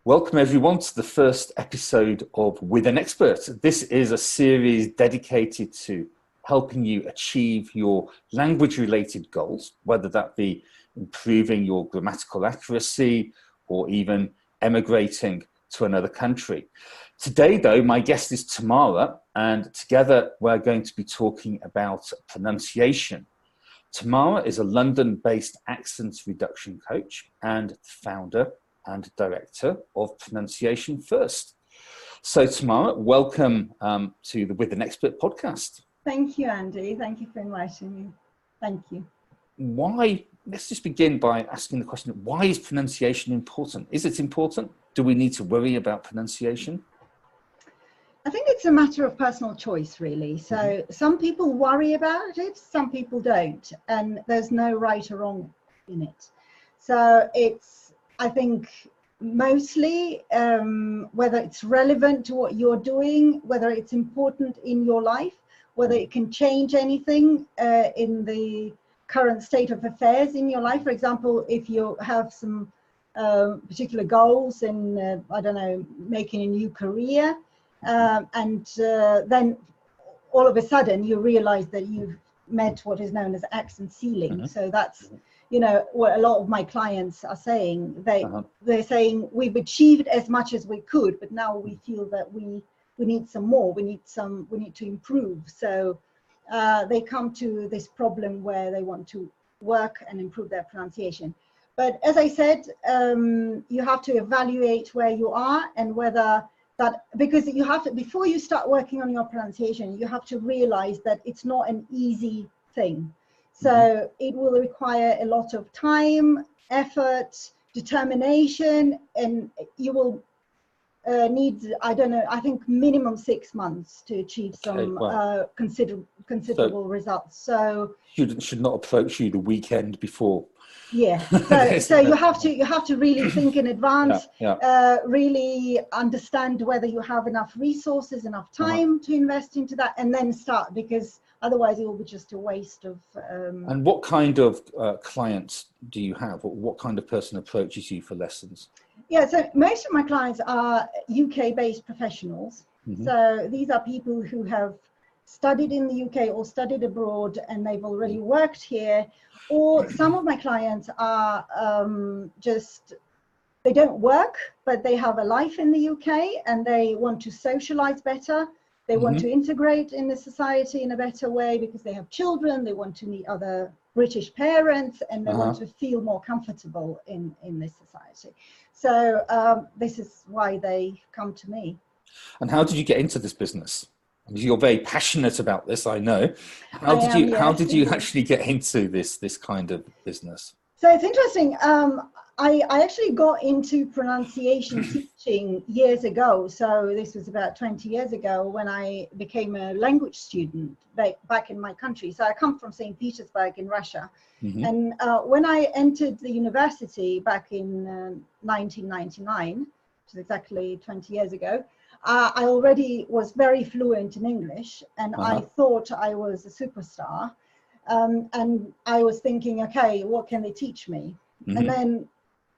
Welcome everyone to the first episode of With an Expert. This is a series dedicated to helping you achieve your language-related goals, whether that be improving your grammatical accuracy or even emigrating to another country. Today, though, my guest is Tamara, and together we're going to be talking about pronunciation. Tamara is a London-based accent reduction coach and founder and director of Pronunciation First. So Tamara, welcome to the With an Expert podcast. Thank you, Andy. Thank you for inviting me. Thank you. Let's just begin by asking the question, why is pronunciation important? Is it important? Do we need to worry about pronunciation? I think it's a matter of personal choice, really. So some people worry about it, some people don't, and there's no right or wrong in it. So I think mostly whether it's relevant to what you're doing, whether it's important in your life, whether it can change anything in the current state of affairs in your life. For example, if you have some particular goals in, making a new career, and then all of a sudden you realize that you've met what is known as accent ceiling. So that's what a lot of my clients are saying. They're saying we've achieved as much as we could, but now we feel that we need some more. We need to improve. So they come to this problem where they want to work and improve their pronunciation. But as I said, you have to evaluate where you are and whether that, because you have to, before you start working on your pronunciation, you have to realize that it's not an easy thing. So it will require a lot of time, effort, determination, and you will need, I think minimum 6 months to achieve some considerable results. So should not approach you the weekend before. Yeah, so you have to really think in advance, really understand whether you have enough resources, enough time to invest into that, and then start, because otherwise it will be just a waste of. And what kind of clients do you have? What kind of person approaches you for lessons? Yeah, so most of my clients are UK-based professionals. So these are people who have studied in the UK or studied abroad, and they've already worked here. Or some of my clients are they don't work, but they have a life in the UK and they want to socialize better. They want to integrate in the society in a better way because they have children, they want to meet other British parents, and they want to feel more comfortable in this society. So this is why they come to me. And how did you get into this business? You're very passionate about this, I know. How did you actually get into this kind of business? So it's interesting. I actually got into pronunciation teaching years ago. So this was about 20 years ago when I became a language student back in my country. So I come from St. Petersburg in Russia. And when I entered the university back in 1999, which is exactly 20 years ago, I already was very fluent in English, and I thought I was a superstar. And I was thinking, okay, what can they teach me? And then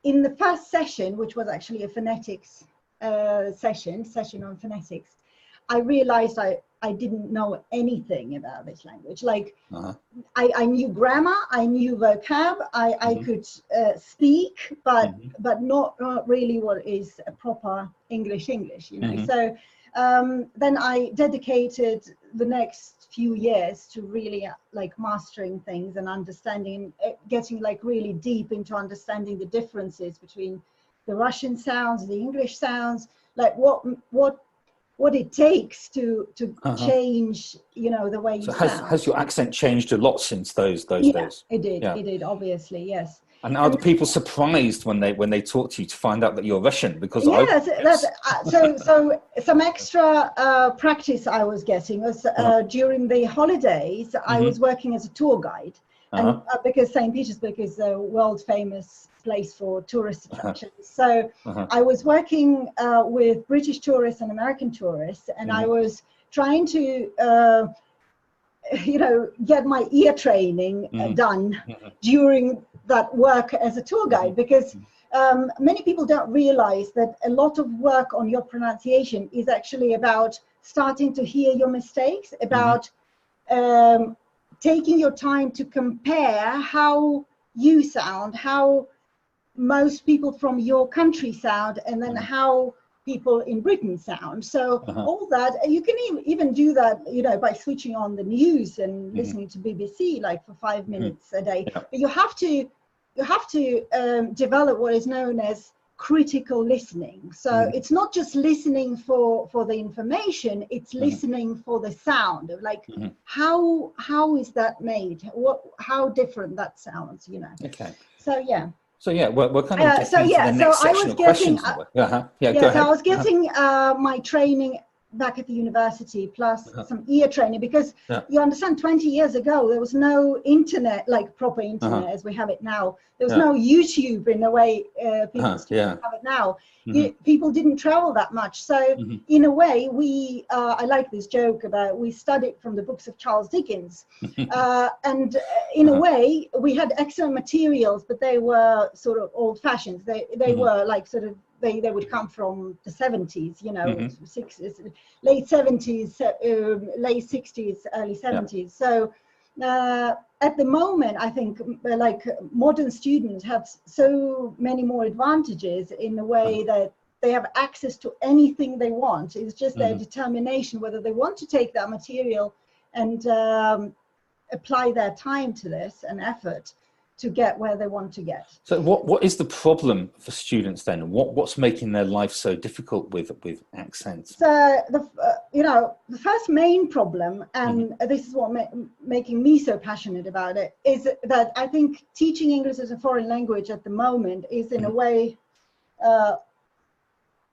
in the first session, which was actually a phonetics session on phonetics, I realized I didn't know anything about this language. Like I knew grammar, I knew vocab, I could speak, but not really what is a proper English, So then I dedicated the next few years to really mastering things and understanding, getting really deep into understanding the differences between the Russian sounds, the English sounds, like what it takes to change, the way you sound. Has your accent changed a lot since those days? It did, obviously, yes. And are the people surprised when they talk to you to find out that you're Russian? Because so some extra practice I was getting was during the holidays. I was working as a tour guide, and because St. Petersburg is a world famous place for tourist attractions. So I was working with British tourists and American tourists, and I was trying to get my ear training done during that work as a tour guide, because many people don't realize that a lot of work on your pronunciation is actually about starting to hear your mistakes, about taking your time to compare how you sound, how most people from your country sound, and then how people in Britain sound. So all that, you can even do that, you know, by switching on the news and listening to BBC like for 5 minutes a day. But you have to develop what is known as critical listening. So it's not just listening for the information, it's listening for the sound of like how is that made, how different that sounds, you know. Okay. So yeah. So yeah, we're kind of getting into the next section of questions. Go ahead. So I was getting my training back at the university, plus some ear training, because you understand, 20 years ago there was no internet, like proper internet as we have it now. There was no YouTube in the way people still have it now. People didn't travel that much, so in a way we I like this joke about we studied from the books of Charles Dickens, and in a way we had excellent materials, but they were sort of old-fashioned. They were like sort of they would come from the 70s, you know, 60s, late 70s, late 60s, early 70s. So at the moment, I think like modern students have so many more advantages in the way that they have access to anything they want. It's just their determination whether they want to take that material and apply their time to this and effort to get where they want to get. So what is the problem for students then? What's making their life so difficult with accents? So the first main problem, and this is what making me so passionate about it, is that I think teaching English as a foreign language at the moment is in a way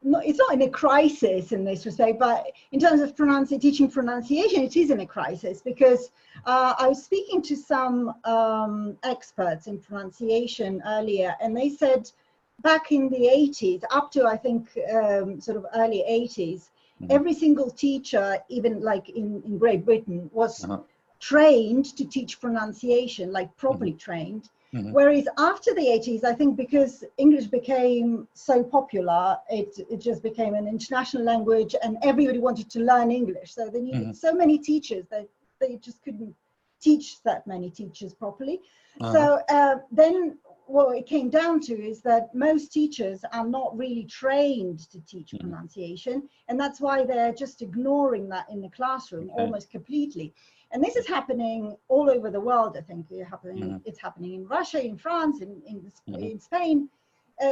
it's not in a crisis in this respect, but in terms of teaching pronunciation, it is in a crisis, because I was speaking to some experts in pronunciation earlier, and they said back in the 80s, up to I think sort of early 80s, every single teacher, even like in Great Britain, was trained to teach pronunciation, like properly trained. Whereas after the 80s, I think because English became so popular, it just became an international language and everybody wanted to learn English. So they needed so many teachers that they just couldn't teach that many teachers properly. So then what it came down to is that most teachers are not really trained to teach pronunciation. And that's why they're just ignoring that in the classroom almost completely. And this is happening all over the world. I think it's happening in Russia, in France, in Spain.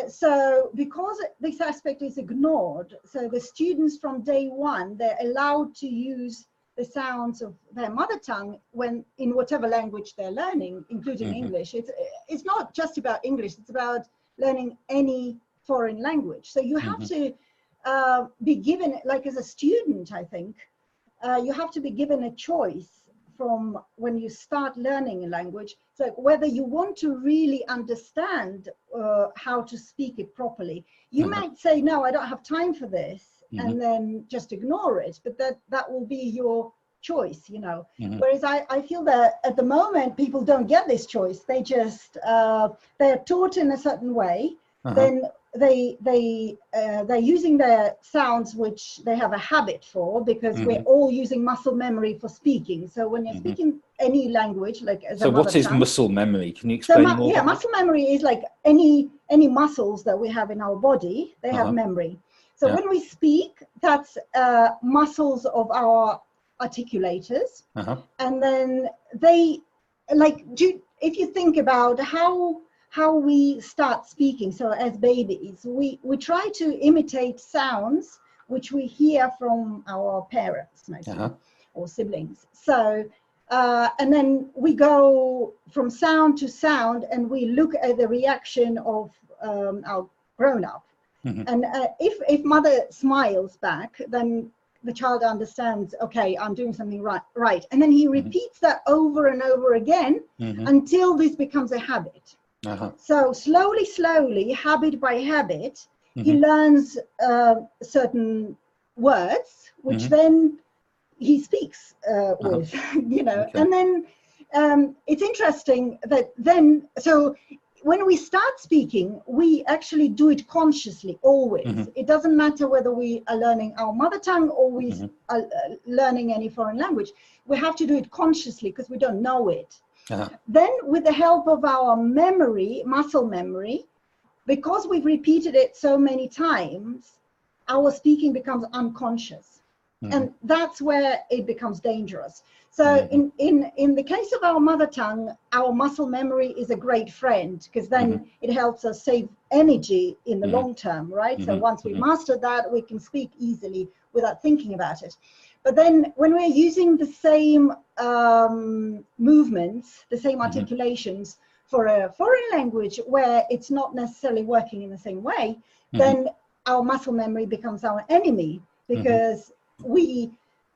So because this aspect is ignored, so the students from day one, they're allowed to use the sounds of their mother tongue when in whatever language they're learning, including English. It's not just about English, it's about learning any foreign language. So you have to be given, like as a student, I think, you have to be given a choice from when you start learning a language. So whether you want to really understand how to speak it properly, you might say, no, I don't have time for this, and then just ignore it, but that will be your choice, you know. Whereas I feel that at the moment people don't get this choice. They just they're taught in a certain way, then they're using their sounds which they have a habit for, because we're all using muscle memory for speaking. So when you're speaking any language, like as a mother what is tongue, muscle memory? Can you explain more? Yeah, muscle memory is like any muscles that we have in our body, they have memory. So when we speak, that's muscles of our articulators, and then they if you think about how we start speaking, so as babies, we try to imitate sounds which we hear from our parents mostly, or siblings. So and then we go from sound to sound, and we look at the reaction of our grown-up. And if mother smiles back, then the child understands, okay, I'm doing something right. And then he repeats that over and over again until this becomes a habit. So slowly, habit by habit, he learns certain words, which then he speaks with, you know. And then it's interesting that then, so when we start speaking, we actually do it consciously, always. Mhm. It doesn't matter whether we are learning our mother tongue or we Mhm. are learning any foreign language. We have to do it consciously because we don't know it. Uh-huh. Then with the help of our memory, muscle memory, because we've repeated it so many times, our speaking becomes unconscious. Mhm. And that's where it becomes dangerous. So Mhm. in the case of our mother tongue, our muscle memory is a great friend, because then it helps us save energy in the Mhm. long term, right? So Mhm. once we've Mhm. mastered that, we can speak easily without thinking about it. But then when we're using the same movements, the same articulations for a foreign language where it's not necessarily working in the same way, then our muscle memory becomes our enemy, because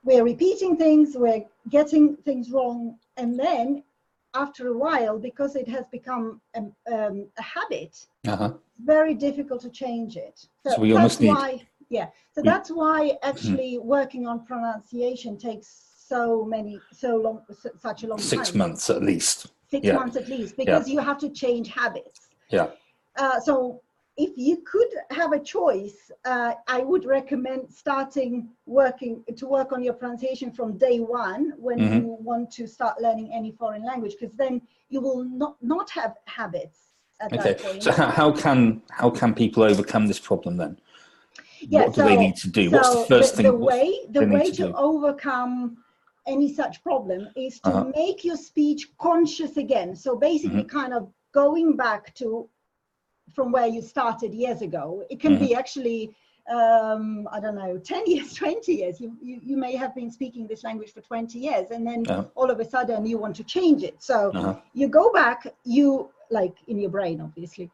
we're repeating things, we're getting things wrong, and then after a while, because it has become a habit, Uh-huh. it's very difficult to change it. So So we that's almost need why, yeah. So we- that's why actually working on pronunciation takes such a long 6 time. months at least. 6 Yeah. months at least, because you have to change habits. Yeah. So if you could have a choice, I would recommend starting work on your pronunciation from day one when you want to start learning any foreign language, because then you will not have habits at Okay. that point. So how can people overcome this problem then? Yeah, What do they need to do? What's the so first thing? the What way they need to do? overcome any such problem is to Uh-huh. make your speech conscious again. So basically kind of going back to from where you started years ago. It can be actually, I don't know, 10 years, 20 years. You may have been speaking this language for 20 years, and then all of a sudden you want to change it. So you go back, like in your brain, obviously,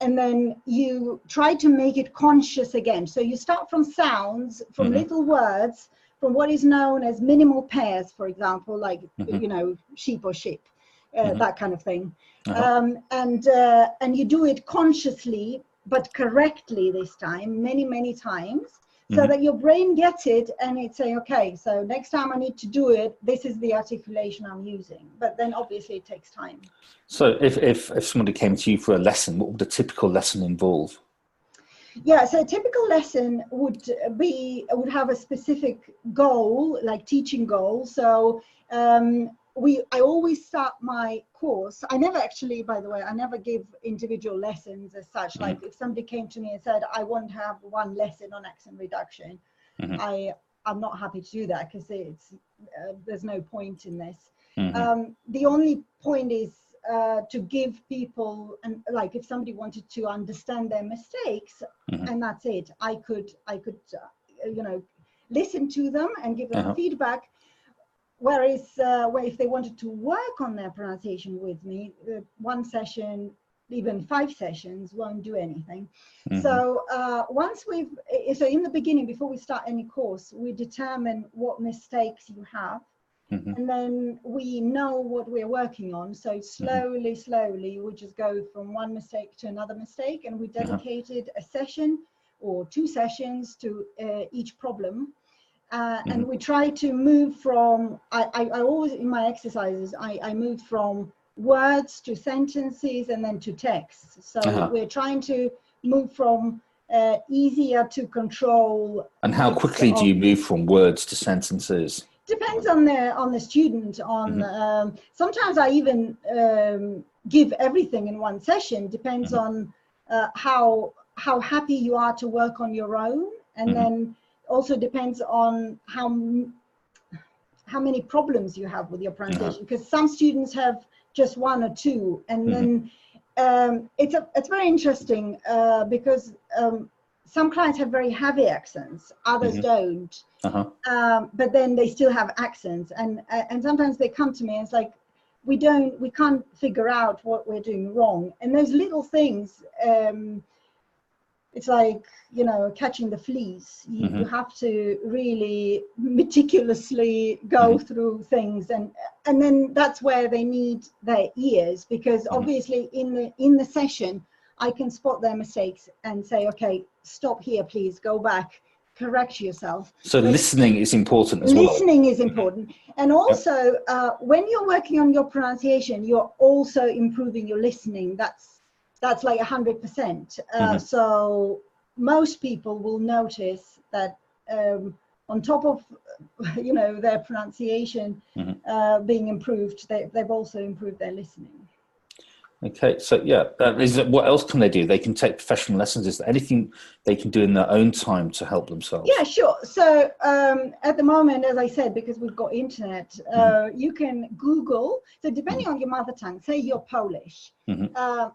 and then you try to make it conscious again. So you start from sounds, from little words, from what is known as minimal pairs, for example, like, sheep or ship. That kind of thing, and you do it consciously but correctly this time, many times, so that your brain gets it and it's saying, okay, so next time I need to do it, this is the articulation I'm using. But then obviously it takes time. So if somebody came to you for a lesson, what would a typical lesson involve? Yeah, so a typical lesson would have a specific goal, like teaching goal. So I always start my course. I never actually, by the way, I never give individual lessons as such. Like if somebody came to me and said, I want to have one lesson on accent reduction, I'm not happy to do that, because there's no point in this. The only point is to give people, and like if somebody wanted to understand their mistakes, and that's it. I could listen to them and give them feedback. Whereas where if they wanted to work on their pronunciation with me, one session, even 5 sessions won't do anything. So so in the beginning, before we start any course, we determine what mistakes you have. And then we know what we're working on. So slowly, we just go from one mistake to another mistake, and we dedicated a session or 2 sessions to each problem. And we try to move from, I always, in my exercises, I move from words to sentences and then to text. So we're trying to move from easier to control. And how quickly do you move from words to sentences? Depends on the student. Sometimes I even give everything in one session. Depends on how happy you are to work on your own, and then also depends on how many problems you have with your pronunciation, because some students have just 1 or 2, and then it's very interesting because some clients have very heavy accents, others don't, but then they still have accents, and sometimes they come to me and it's like, we can't figure out what we're doing wrong. And those little things, it's like, catching the fleas. You have to really meticulously go through things, and then that's where they need their ears, because obviously in the session I can spot their mistakes and say, okay, stop here, please, go back, correct yourself. So listening is important as well. Listening is important. And also when you're working on your pronunciation, you're also improving your listening. That's that's like 100%. So most people will notice that on top of, you know, their pronunciation being improved, they've also improved their listening. Okay, so yeah, what else can they do? They can take professional lessons. Is there anything they can do in their own time to help themselves? Yeah, sure. So at the moment, as I said, because we've got internet, you can Google. So depending on your mother tongue, say you're Polish.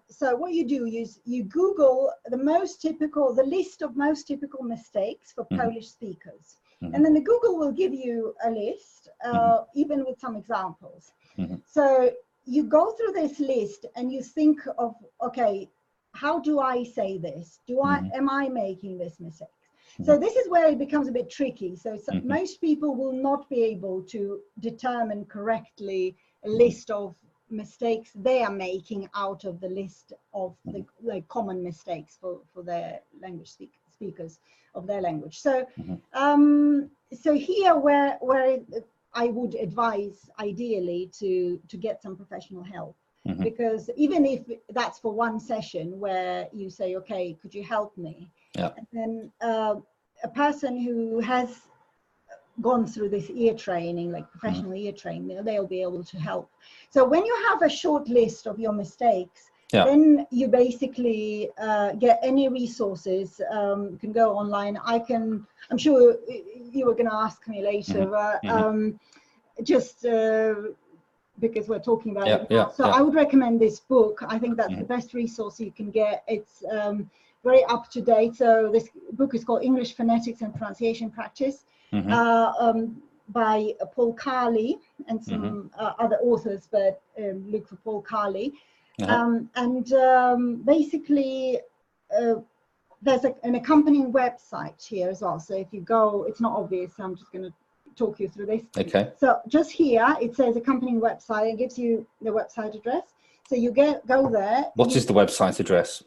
So what you do is you Google the list of most typical mistakes for Polish speakers. And then the Google will give you a list, even with some examples. So you go through this list and you think of, okay, how do I say this? Am I making this mistake? So this is where it becomes a bit tricky. So most people will not be able to determine correctly a list of mistakes they are making out of the list of the like common mistakes for their language speakers of their language. So so here where I would advise ideally to get some professional help, because even if that's for one session where you say, okay, could you help me? And then a person who has gone through this ear training, like professional ear training, they'll be able to help. So when you have a short list of your mistakes, then you basically get any resources. You can go online. I'm sure you were going to ask me later, just because we're talking about it now. So I would recommend this book. I think that's the best resource you can get. It's very up to date. So this book is called English Phonetics and Pronunciation Practice by Paul Carley and some other authors, but look for Paul Carley. Basically, there's an accompanying website here as well. So if you go, it's not obvious, so I'm just going to talk you through this. Okay. So just here, it says accompanying website. It gives you the website address. So you go there. What is the website address?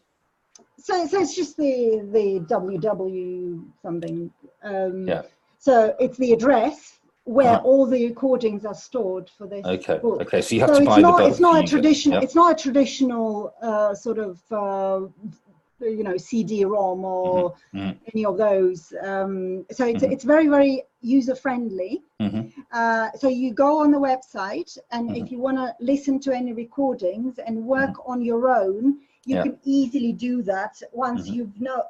So it's just the www something. So it's the address where all the recordings are stored for this book. Okay. So you have to buy the book. It's not a traditional. It's not a traditional sort of you know, CD-ROM or any of those. So it's very, very user friendly. So you go on the website, and if you want to listen to any recordings and work on your own, you can easily do that once you know,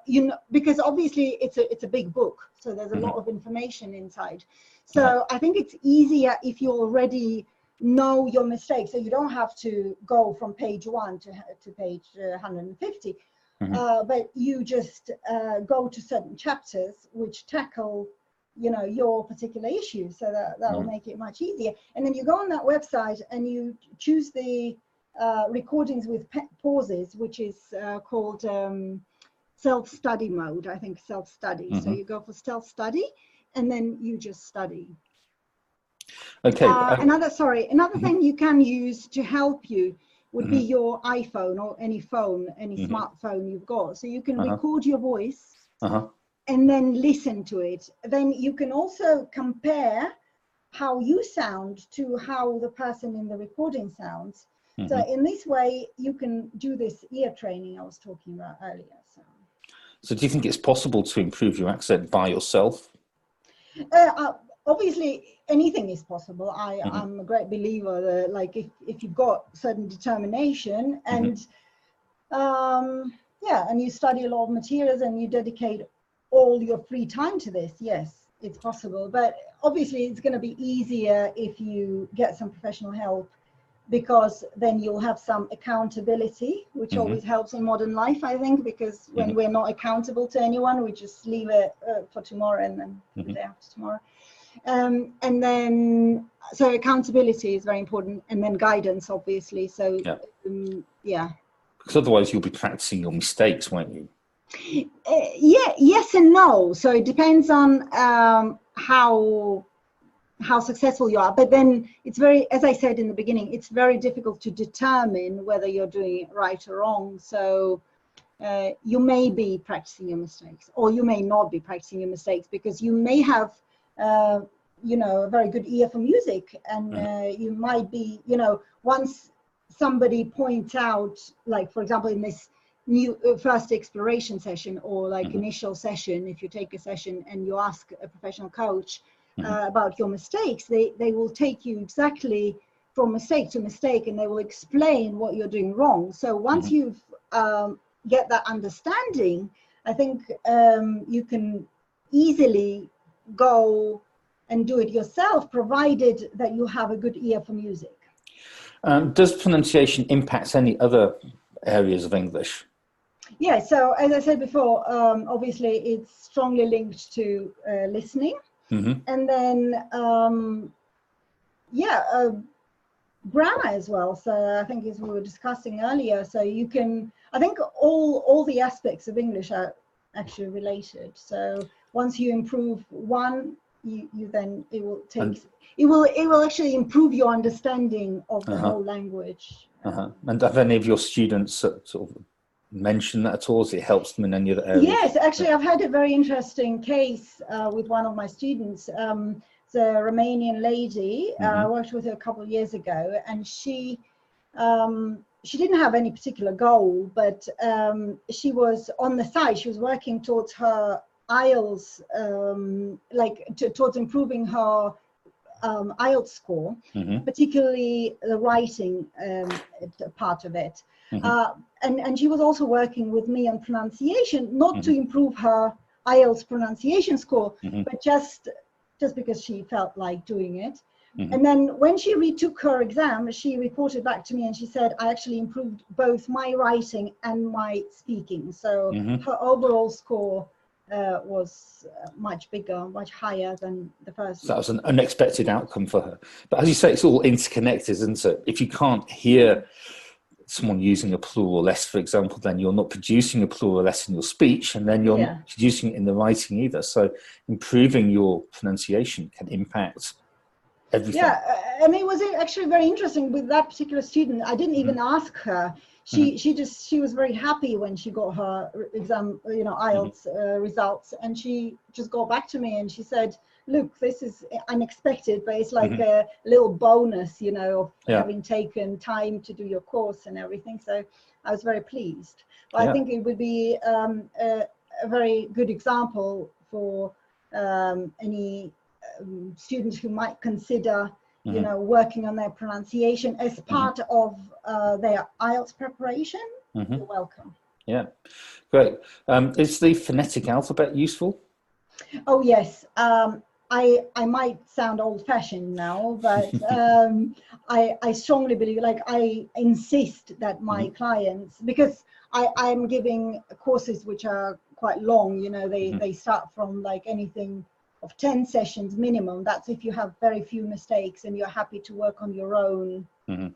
because obviously it's a big book, so there's a lot of information inside. So I think it's easier if you already know your mistakes, so you don't have to go from page 1 to page 150, but you just go to certain chapters which tackle, you know, your particular issue, so that will make it much easier. And then you go on that website and you choose the recordings with pauses, which is called self-study mode. I think self-study. So you go for self-study, and then you just study. Okay. Another thing you can use to help you would be your iPhone or any phone, any smartphone you've got. So you can record your voice and then listen to it. Then you can also compare how you sound to how the person in the recording sounds. So in this way, you can do this ear training I was talking about earlier. So do you think it's possible to improve your accent by yourself? Obviously, anything is possible. I'm a great believer that, like, if you've got certain determination and and you study a lot of materials and you dedicate all your free time to this, yes, it's possible. But obviously, it's going to be easier if you get some professional help, because then you'll have some accountability, which always helps in modern life, I think, because when we're not accountable to anyone, we just leave it for tomorrow and then the day after tomorrow. And then, so accountability is very important, and then guidance, obviously. So, because otherwise you'll be practicing your mistakes, won't you? Yes and no. So it depends on how successful you are. But then it's very, as I said in the beginning, it's very difficult to determine whether you're doing it right or wrong. So you may be practicing your mistakes, or you may not be practicing your mistakes, because you may have you know, a very good ear for music, and you might be, you know, once somebody points out, like, for example, in this new first exploration session or like initial session, if you take a session and you ask a professional coach about your mistakes, they will take you exactly from mistake to mistake, and they will explain what you're doing wrong. So once you've get that understanding, I think you can easily go and do it yourself, provided that you have a good ear for music. Does pronunciation impact any other areas of English? Yeah, so as I said before, obviously it's strongly linked to listening. And then, grammar as well. So I think, as we were discussing earlier, so you can, I think all the aspects of English are actually related. So once you improve one, you then it will actually improve your understanding of the whole language. And have any of your students sort of mentioned that at all? As it helps them in any other areas? Yes, actually, I've had a very interesting case with one of my students. It's a Romanian lady. I worked with her a couple of years ago, and she didn't have any particular goal, but she was on the side. She was working towards her IELTS, towards improving her IELTS score, particularly the writing part of it. And she was also working with me on pronunciation, not to improve her IELTS pronunciation score, but just because she felt like doing it. And then when she retook her exam, she reported back to me and she said, I actually improved both my writing and my speaking. So her overall score was much bigger, much higher than the first. So that was an unexpected outcome for her. But as you say, it's all interconnected, isn't it? If you can't hear someone using a plural s, for example, then you're not producing a plural s in your speech, and then you're not producing it in the writing either. So improving your pronunciation can impact everything. Yeah, and it was actually very interesting with that particular student. I didn't even ask her. She was very happy when she got her exam, IELTS results, and she just got back to me and she said, look, this is unexpected, but it's like a little bonus, of having taken time to do your course and everything. So I was very pleased. But I think it would be a very good example for any students who might consider working on their pronunciation as part of their IELTS preparation. You're welcome. Yeah, great. Is the phonetic alphabet useful? Oh yes. I might sound old-fashioned now, but I strongly believe, I insist that my clients, because I'm giving courses which are quite long, they start from anything of 10 sessions minimum. That's if you have very few mistakes and you're happy to work on your own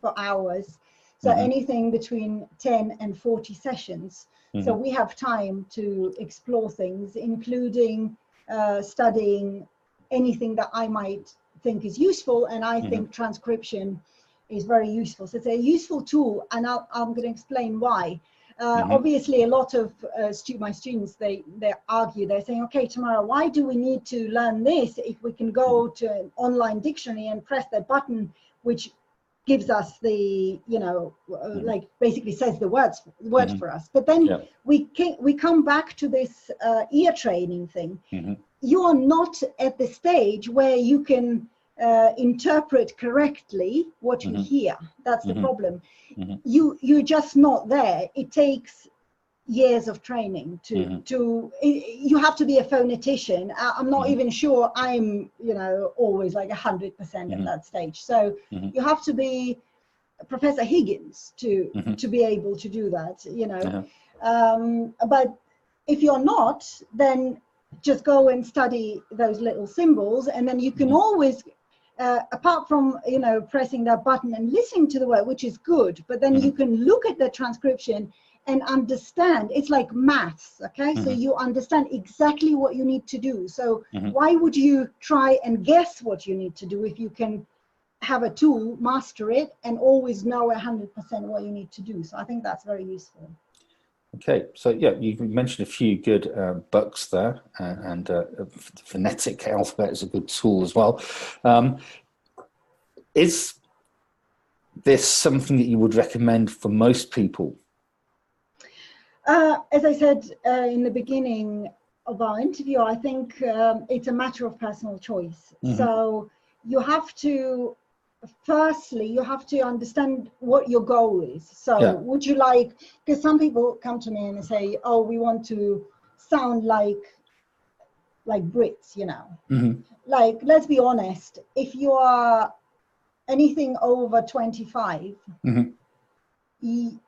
for hours. So anything between 10 and 40 sessions. So we have time to explore things, including studying anything that I might think is useful. And I think transcription is very useful. So it's a useful tool, and I'm going to explain why. Obviously, a lot of my students, they argue, they're saying, okay, Tamara, why do we need to learn this if we can go to an online dictionary and press that button, which gives us the, basically says the word for us. But then we come back to this ear training thing. You are not at the stage where you can interpret correctly what you hear. That's the problem. You're just not there. It takes years of training you have to be a phonetician. I'm not even sure I'm always 100% at that stage. So you have to be Professor Higgins to be able to do that, but if you're not, then just go and study those little symbols, and then you can always apart from pressing that button and listening to the word, which is good, but then you can look at the transcription and understand. It's like maths, okay? So you understand exactly what you need to do. So why would you try and guess what you need to do if you can have a tool, master it, and always know 100% what you need to do? So I think that's very useful. Okay, so yeah, you mentioned a few good books there, and the phonetic alphabet is a good tool as well. Is this something that you would recommend for most people? As I said in the beginning of our interview, I think it's a matter of personal choice. Mm-hmm. So you have to, firstly, you have to understand what your goal is. So would you like, because some people come to me and they say, oh, we want to sound like Brits, you know. Mm-hmm. Like, let's be honest, if you are anything over 25, mm-hmm.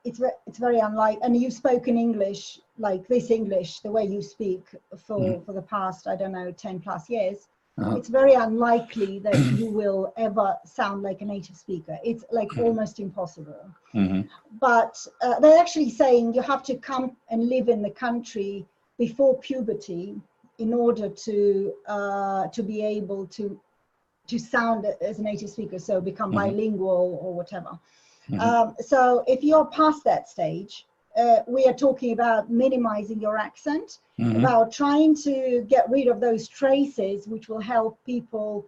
It's very unlikely, and you've spoken English like this English, the way you speak for the past, I don't know, 10 plus years, it's very unlikely that you will ever sound like a native speaker. It's like almost impossible. But they're actually saying you have to come and live in the country before puberty in order to be able to sound as a native speaker, so become bilingual or whatever. So if you're past that stage, we are talking about minimizing your accent, about trying to get rid of those traces which will help people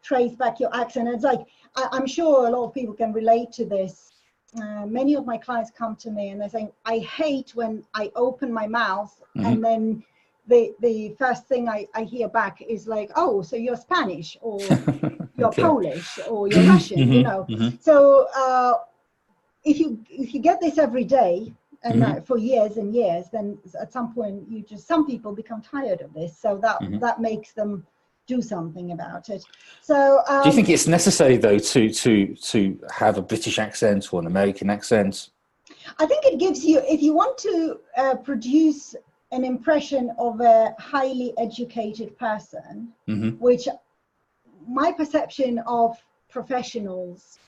trace back your accent. It's like, I'm sure a lot of people can relate to this. Many of my clients come to me and they're saying, I hate when I open my mouth and then the first thing I hear back is like, oh, so you're Spanish, or you're Polish, or you're Russian, you know. So if you get this every day and for years and years, then at some point some people become tired of this. So that makes them do something about it. So do you think it's necessary though to have a British accent or an American accent? I think it gives you, if you want to produce an impression of a highly educated person, which my perception of professionals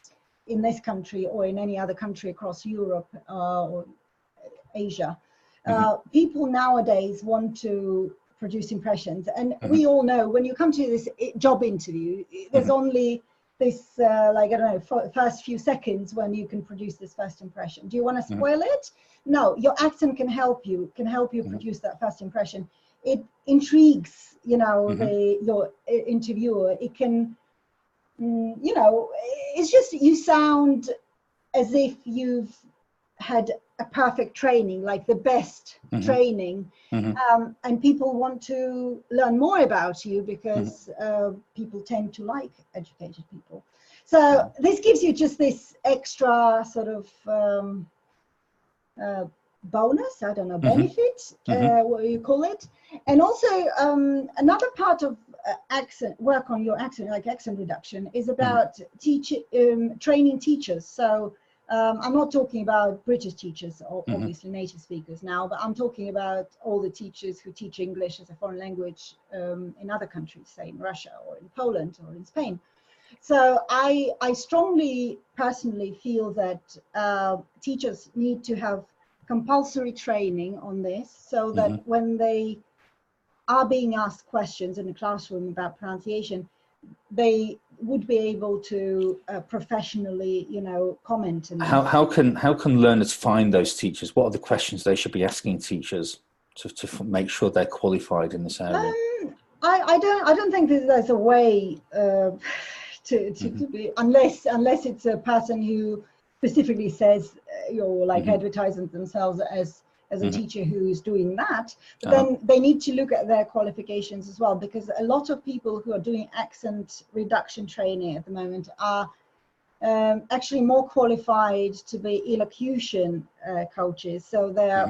in this country or in any other country across Europe or Asia, people nowadays want to produce impressions. And we all know when you come to this job interview, there's only this, like, I don't know, first few seconds when you can produce this first impression. Do you want to spoil it? No, your accent can help you produce that first impression. It intrigues, you know, your interviewer. It can, you know, it's just, you sound as if you've had a perfect training, like the best training, and people want to learn more about you because people tend to like educated people. So this gives you just this extra sort of bonus, I don't know, benefit, what you call it. And also another part of work on your accent, like accent reduction, is about training teachers. So I'm not talking about British teachers, or obviously native speakers now, but I'm talking about all the teachers who teach English as a foreign language in other countries, say in Russia or in Poland or in Spain. So I strongly personally feel that teachers need to have compulsory training on this, so that when they are being asked questions in the classroom about pronunciation, they would be able to professionally, you know, comment. And how can learners find those teachers? What are the questions they should be asking teachers to make sure they're qualified in this area? I don't think that there's a way to be, unless it's a person who specifically says, or like advertises themselves as a teacher who's doing that. But then they need to look at their qualifications as well, because a lot of people who are doing accent reduction training at the moment are actually more qualified to be elocution coaches. So they're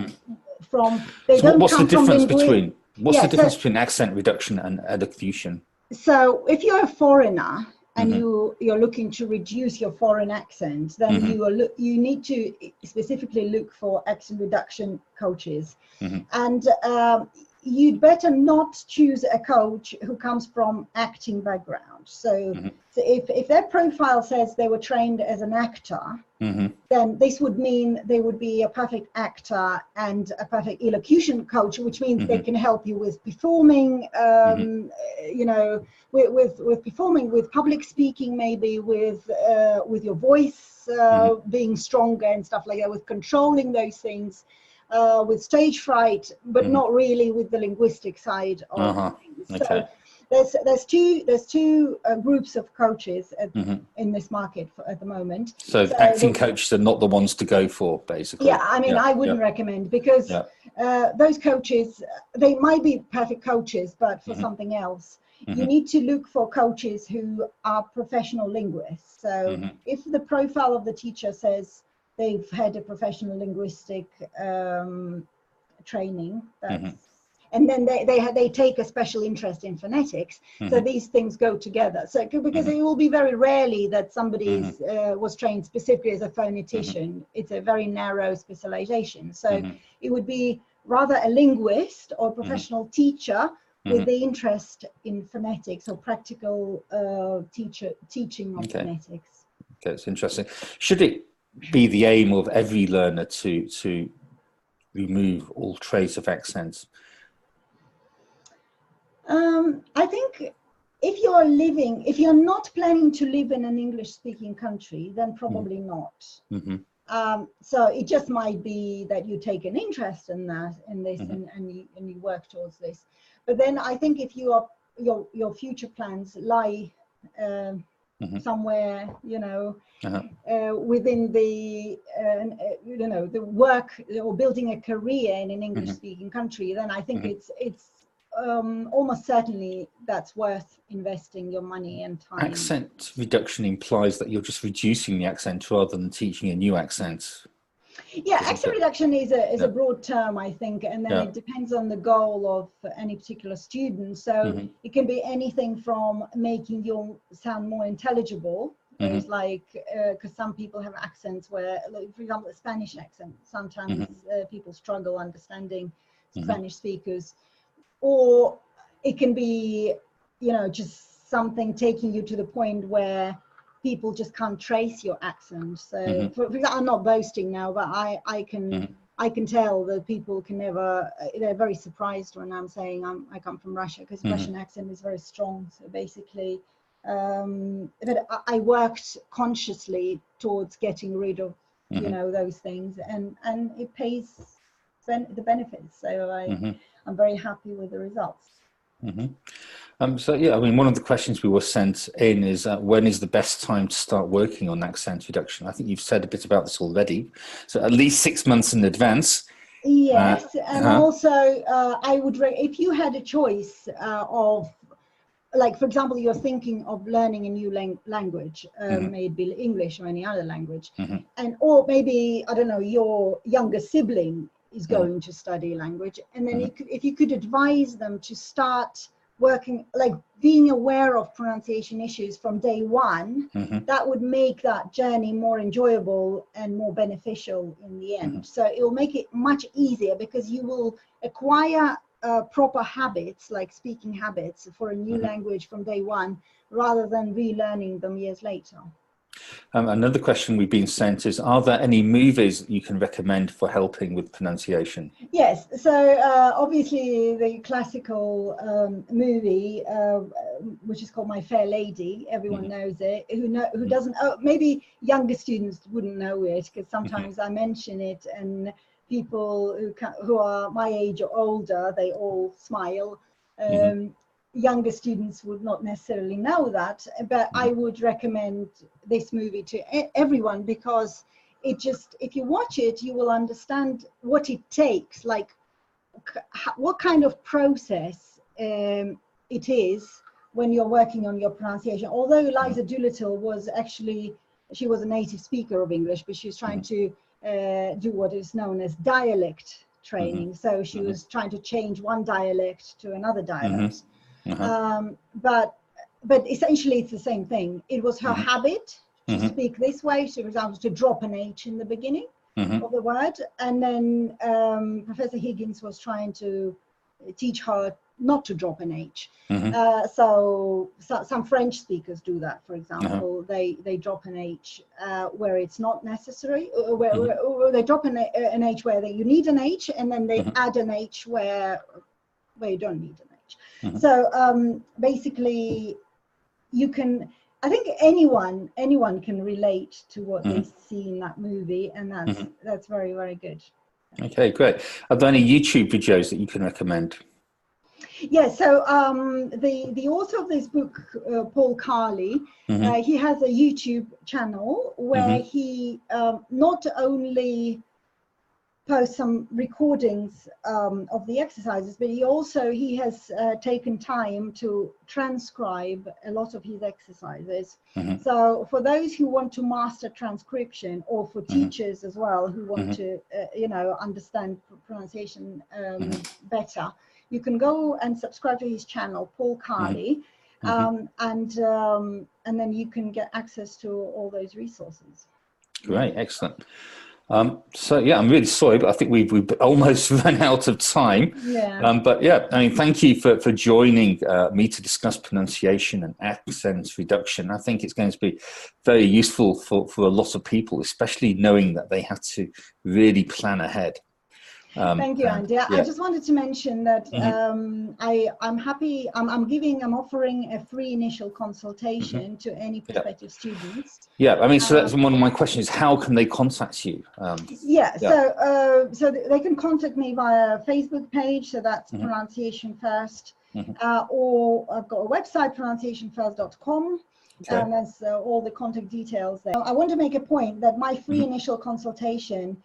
what's the difference between accent reduction and elocution? So if you're a foreigner and you're looking to reduce your foreign accent, then you need to specifically look for accent reduction coaches. And you'd better not choose a coach who comes from acting background. So if their profile says they were trained as an actor, then this would mean they would be a perfect actor and a perfect elocution coach, which means they can help you with performing, you know, with performing, with public speaking, maybe with your voice being stronger and stuff like that, with controlling those things. With stage fright, but not really with the linguistic side of things. Okay. there's two groups of coaches in this market at the moment. So acting coaches are not the ones to go for, basically. Yeah, I mean, I wouldn't recommend, because those coaches, they might be perfect coaches, but for something else. You need to look for coaches who are professional linguists. So if the profile of the teacher says they've had a professional linguistic training, and then they take a special interest in phonetics, so these things go together. So because it will be very rarely that somebody was trained specifically as a phonetician. It's a very narrow specialization. So it would be rather a linguist or professional teacher with the interest in phonetics, or practical teaching of phonetics. Okay, it's interesting. Should it be the aim of every learner to remove all trace of accents? I think if you're not planning to live in an English-speaking country, then probably not. So it just might be that you take an interest in this, and you work towards this. But then I think if your future plans lie somewhere, within the the work or building a career in an English-speaking country, then I think it's almost certainly that's worth investing your money and time. Accent reduction implies that you're just reducing the accent rather than teaching a new accent. Yeah, accent reduction is a broad term, I think, and then it depends on the goal of any particular student. So it can be anything from making you sound more intelligible. It's like, because some people have accents where, like, for example, a Spanish accent, sometimes people struggle understanding Spanish speakers. Or it can be, just something taking you to the point where people just can't trace your accent. So, for example, I'm not boasting now, but I can tell that people can never. They're very surprised when I'm saying I come from Russia, because Russian accent is very strong. So basically, but I worked consciously towards getting rid of those things, and it pays the benefits. So I'm very happy with the results. So yeah, I mean, one of the questions we were sent in is when is the best time to start working on accent reduction? I think you've said a bit about this already. So at least 6 months in advance. Yes, and also I would, if you had a choice of, like, for example, you're thinking of learning a new language, maybe English or any other language, or maybe, I don't know, your younger sibling is going to study language, and then if you could advise them to start working, like being aware of pronunciation issues from day one, that would make that journey more enjoyable and more beneficial in the end. So it will make it much easier, because you will acquire proper habits, like speaking habits for a new language from day one, rather than relearning them years later. Another question we've been sent is, are there any movies you can recommend for helping with pronunciation? Yes, so obviously the classical movie, which is called My Fair Lady, everyone knows it. Who doesn't? Oh, maybe younger students wouldn't know it, because sometimes I mention it, and people who are my age or older, they all smile. Younger students would not necessarily know that, but I would recommend this movie to everyone, because it just, if you watch it, you will understand what it takes, like what kind of process it is when you're working on your pronunciation. Although Eliza Doolittle was actually, she was a native speaker of English, but she was trying to do what is known as dialect training. So she was trying to change one dialect to another dialect. But essentially it's the same thing. It was her habit to speak this way. So, for example, to drop an H in the beginning of the word, and then Professor Higgins was trying to teach her not to drop an H. So some French speakers do that, for example. They drop an H where it's not necessary, or they drop an H where you need an H, and then they add an H where you don't need an H. So basically, you can, I think anyone can relate to what they see in that movie, and that's very, very good. Okay, great. Are there any YouTube videos that you can recommend? Yeah, so the author of this book, Paul Carley, he has a YouTube channel where he not only posts some recordings of the exercises, but he has taken time to transcribe a lot of his exercises. So for those who want to master transcription, or for teachers as well who want to understand pronunciation better, you can go and subscribe to his channel, Paul Carley, and then you can get access to all those resources. Great, excellent. So yeah, I'm really sorry, but I think we've almost run out of time. Yeah. But yeah, I mean, thank you for joining me to discuss pronunciation and accent reduction. I think it's going to be very useful for a lot of people, especially knowing that they have to really plan ahead. Thank you, Andy. Yeah. I just wanted to mention that I'm offering a free initial consultation to any prospective students. Yeah, I mean, so that's one of my questions. How can they contact you? So they can contact me via Facebook page. So that's Pronunciation First, or I've got a website, pronunciationfirst.com. And there's all the contact details there. I want to make a point that my free initial consultation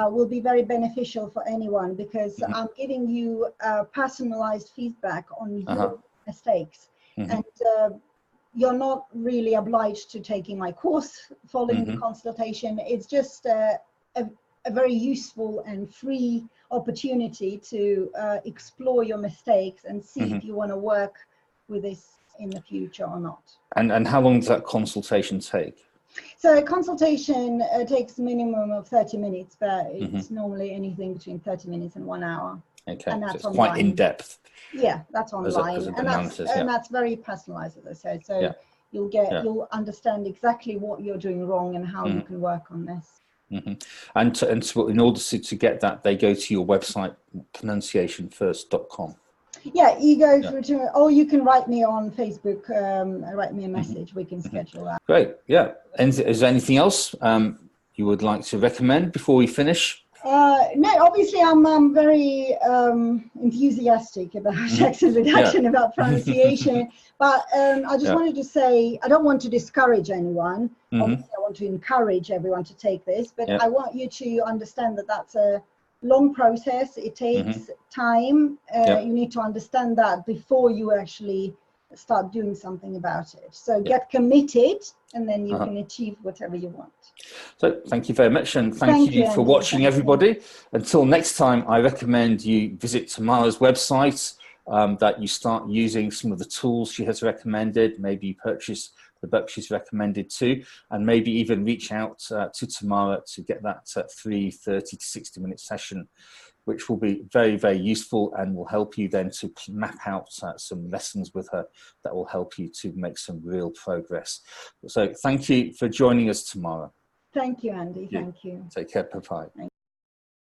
will be very beneficial for anyone, because I'm giving you personalized feedback on your mistakes, and you're not really obliged to taking my course following the consultation. It's just a very useful and free opportunity to explore your mistakes and see if you want to work with this in the future or not. And how long does that consultation take? So a consultation takes a minimum of 30 minutes, but it's normally anything between 30 minutes and 1 hour. Okay, and that's so it's quite in depth. Yeah, that's online, and that's very personalized, as I said. So you'll understand exactly what you're doing wrong and how you can work on this. And in order to get that, they go to your website, pronunciationfirst.com. Yeah, you go through to, or you can write me on Facebook, write me a message, we can schedule that. Great, yeah. And is there anything else you would like to recommend before we finish? No, obviously I'm very enthusiastic about accent reduction, about pronunciation, but I just wanted to say, I don't want to discourage anyone. Obviously I want to encourage everyone to take this, but I want you to understand that that's a long process. It takes time. You need to understand that before you actually start doing something about it. So get committed, and then you can achieve whatever you want. So thank you very much, and thank you for watching, everybody. Until next time, I recommend you visit Tamara's website, that you start using some of the tools she has recommended. Maybe you purchase the book she's recommended too, and maybe even reach out to Tamara to get that free 30 to 60 minute session, which will be very, very useful and will help you then to map out some lessons with her that will help you to make some real progress. So thank you for joining us, Tamara. Thank you, Andy. Thank you. Take care. Bye-bye.